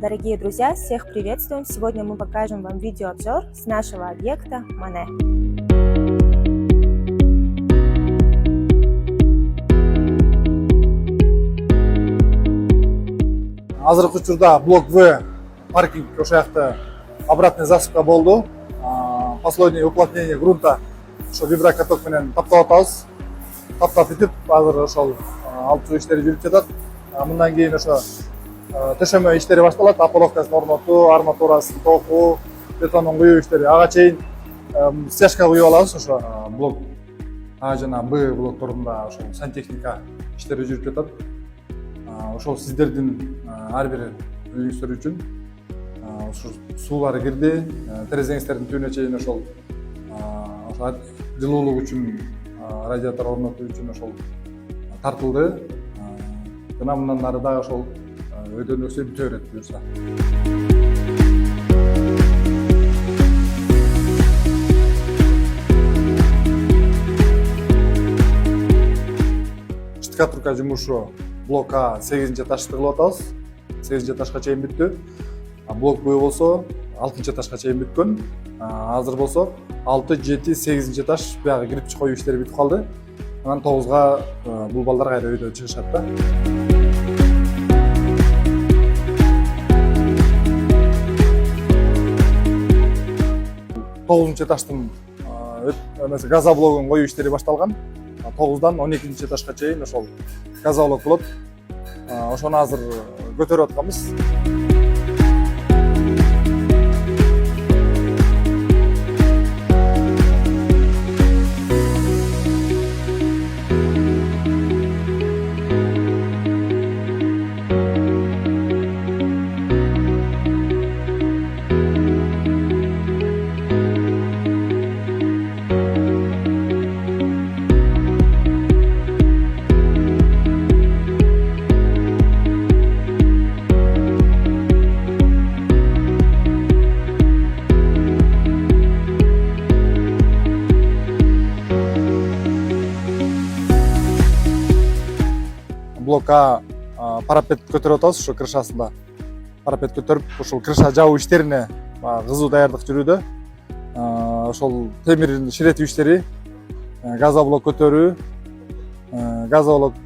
Дорогие друзья, всех приветствуем! Сегодня мы покажем вам видеообзор с нашего объекта Мане. Азыркы учурда блок В паркинг ошол жакта обратный засыпка болду. Последнее уплотнение грунта ошо виброкаток менен таптап атабыз. Таптап бүтүп, азыр ошол алып чыгуу иштери жүрүп жатат. Мындан кийин ошо төшөмө иштери башталат. Ополовкасын орнотуу, арматурасын токуу, бетондун куюу иштери. Ага чейин стяжка куюп алабыз. Ошо блок А жана Б блокторунда ошо сантехника иштери жүрүп жатат. Ошол сиздердин ар бир үйүңүздөр үчүн ошо суулар кирди, терезеңиздердин түбүнө чейин ошол жылуулук үчүн радиатор орнотуу үчүн ошол тартылды. Жана мындан нары дагы ошол өйдөн өксөй бүтө берет буюрса. Штукатурка жумушу блок А 8-этажды кылып атабыз. 8-этажга чейин бүттү. Блок Б болсо 6-этажга чейин бүткөн. Азыр болсо 6, 7, 8-этаж баягы кирпич коюу иштери бүтүп калды. Анан 9га бул балдар кайра өйдөн чыгышат да. Тогузунчу этаждын газоблогун коюу иштери башталган. 9дан 12 этажга чейин ошол газоблок болот. Ошону азыр көтөрүп атканбыз. Блок А парапет көтөрүп атабыз, ошо крышасында парапет көтөрүп, ошол крыша жабуу иштерине кызуу даярдык жүрүүдө. Ошол темирин ширетүү иштери, газоблок көтөрүү, газоблок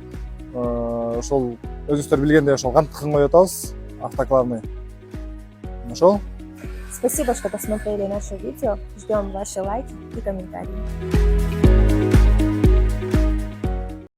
ошол өзүңүздөр билгендей ошол канттыкын коюп атабыз, автоклавный. Ошол. Спасибо, что посмотрели наше видео. Ждем ваши лайки и комментарии.